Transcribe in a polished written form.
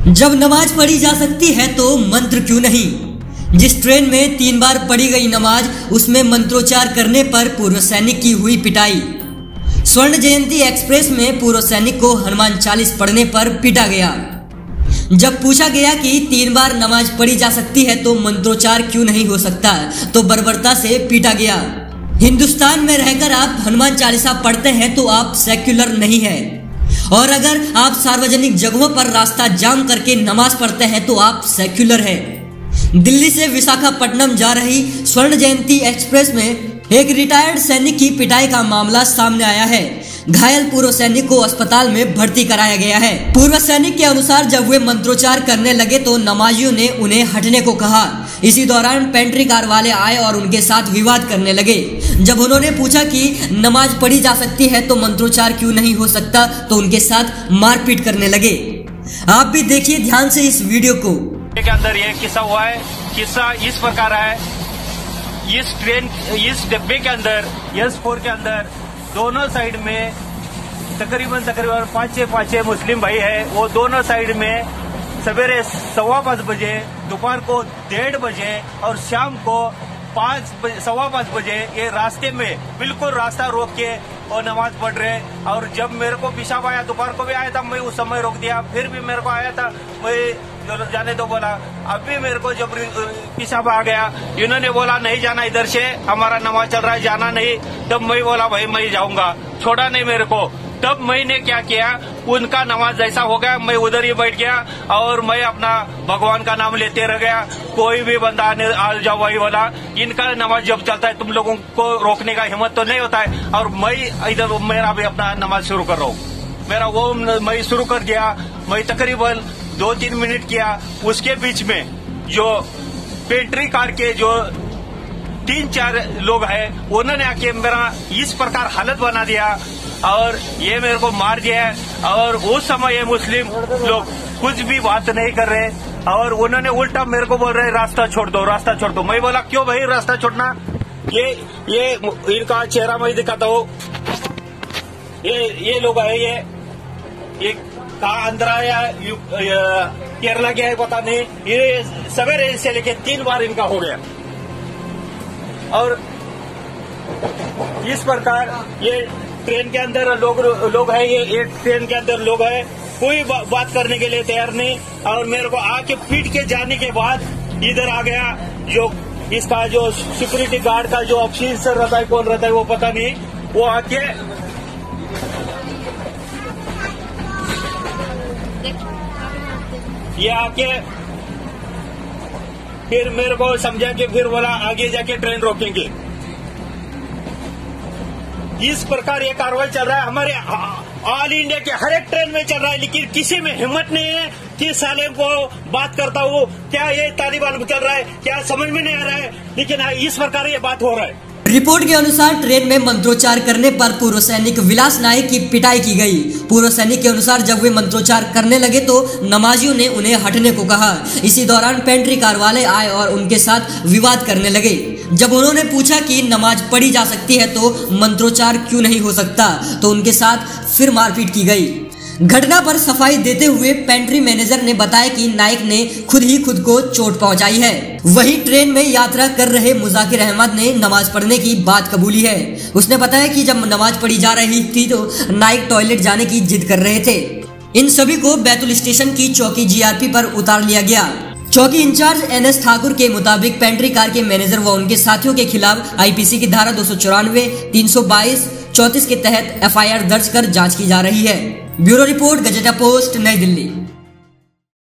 जब नमाज पढ़ी जा सकती है तो मंत्र क्यों नहीं। जिस ट्रेन में 3 बार पढ़ी गई नमाज, उसमें मंत्रोच्चार करने पर पूर्व सैनिक की हुई पिटाई। स्वर्ण जयंती एक्सप्रेस में पूर्व सैनिक को हनुमान चालीस पढ़ने पर पीटा गया। जब पूछा गया कि 3 बार नमाज पढ़ी जा सकती है तो मंत्रोच्चार क्यों नहीं हो सकता, तो बर्बरता से पीटा गया। हिंदुस्तान में रहकर आप हनुमान चालीसा पढ़ते हैं तो आप सेक्युलर नहीं है, और अगर आप सार्वजनिक जगहों पर रास्ता जाम करके नमाज पढ़ते हैं तो आप सेक्युलर हैं। दिल्ली से विशाखापट्टनम जा रही स्वर्ण जयंती एक्सप्रेस में एक रिटायर्ड सैनिक की पिटाई का मामला सामने आया है। घायल पूर्व सैनिक को अस्पताल में भर्ती कराया गया है। पूर्व सैनिक के अनुसार जब वे मंत्रोच्चार करने लगे तो नमाजियों ने उन्हें हटने को कहा। इसी दौरान पेंट्री कार वाले आए और उनके साथ विवाद करने लगे। जब उन्होंने पूछा कि नमाज पढ़ी जा सकती है तो मंत्रोच्चार क्यों नहीं हो सकता, तो उनके साथ मारपीट करने लगे। आप भी देखिए ध्यान से इस वीडियो को। के अंदर ये किस्सा हुआ है। किस्सा इस प्रकार है, इस डिब्बे के अंदर S4 के अंदर दोनों साइड में तकरीबन 5-6 मुस्लिम भाई है। वो दोनों साइड में सवेरे 5:15 बजे, दोपहर को 1:30 बजे और शाम को 5:15 बजे ये रास्ते में बिल्कुल रास्ता रोक के और नमाज पढ़ रहे। और जब मेरे को पेशाब आया, दोपहर को भी आया था, मैं उस समय रोक दिया। फिर भी मेरे को आया था, मैं जाने दो बोला। अभी मेरे को जब पेशाब आ गया, इन्होंने बोला नहीं जाना, इधर से हमारा नमाज चल रहा है, जाना नहीं। तब मैं बोला भाई मैं जाऊंगा, छोड़ा नहीं मेरे को। तब मैंने क्या किया, उनका नमाज जैसा हो गया, मैं उधर ही बैठ गया और मैं अपना भगवान का नाम लेते रह गया। कोई भी बंदा आ जाओ वही बोला। इनका नमाज जब चलता है तुम लोगों को रोकने का हिम्मत तो नहीं होता है। और मैं इधर मेरा भी अपना नमाज शुरू कर रहा हूँ। मेरा वो मैं शुरू कर दिया। मैं तकरीबन 2-3 मिनट किया। उसके बीच में जो पेंट्री कार के जो 3-4 लोग हैं, उन्होंने आके मेरा इस प्रकार हालत बना दिया और ये मेरे को मार दिया। और उस समय ये मुस्लिम लोग कुछ भी बात नहीं कर रहे और उन्होंने उल्टा मेरे को बोल रहे रास्ता छोड़ दो, रास्ता छोड़ दो। मैं बोला क्यों भाई रास्ता छोड़ना। ये इनका चेहरा मैं दिखाता हूँ। ये लोग है, ये कहाँ अंदर आया, केरला गया है पता नहीं। ये सवेरे से लेके 3 बार इनका हो गया। और इस प्रकार ये ट्रेन के अंदर लोग है, ये ट्रेन के अंदर लोग है, कोई बात करने के लिए तैयार नहीं। और मेरे को आके पीट के जाने के बाद इधर आ गया जो इसका जो सिक्योरिटी गार्ड का जो ऑफिसर रहता है, कौन रहता है वो पता नहीं, वो आके ये आके फिर मेरे को समझा के फिर बोला आगे जाके ट्रेन रोकेंगे। इस प्रकार ये कार्रवाई चल रहा है हमारे ऑल इंडिया के हर एक ट्रेन में चल रहा है। लेकिन किसी में हिम्मत नहीं है कि साले को बात करता हूँ, क्या ये तालिबान चल रहा है, क्या समझ में नहीं आ रहा है। लेकिन इस प्रकार ये बात हो रहा है। रिपोर्ट के अनुसार ट्रेन में मंत्रोच्चार करने पर पूर्व सैनिक विलास नायक की पिटाई की गई। पूर्व सैनिक के अनुसार जब वे मंत्रोच्चार करने लगे तो नमाजियों ने उन्हें हटने को कहा। इसी दौरान पेंट्री कार वाले आए और उनके साथ विवाद करने लगे। जब उन्होंने पूछा कि नमाज पढ़ी जा सकती है तो मंत्रोच्चार क्यों नहीं हो सकता, तो उनके साथ फिर मारपीट की गई। घटना पर सफाई देते हुए पेंट्री मैनेजर ने बताया कि नाइक ने खुद को चोट पहुंचाई है। वहीं ट्रेन में यात्रा कर रहे मुजाकिर अहमद ने नमाज पढ़ने की बात कबूली है। उसने बताया कि जब नमाज पढ़ी जा रही थी तो नाइक टॉयलेट जाने की जिद कर रहे थे। इन सभी को बैतुल स्टेशन की चौकी GRP पर उतार लिया गया। चौकी इंचार्ज NS ठाकुर के मुताबिक पेंट्री कार के मैनेजर व उनके साथियों के खिलाफ IPC की धारा 294, 322, 34 के तहत FIR दर्ज कर जांच की जा रही है। ब्यूरो रिपोर्ट, गजेटा पोस्ट, नई दिल्ली।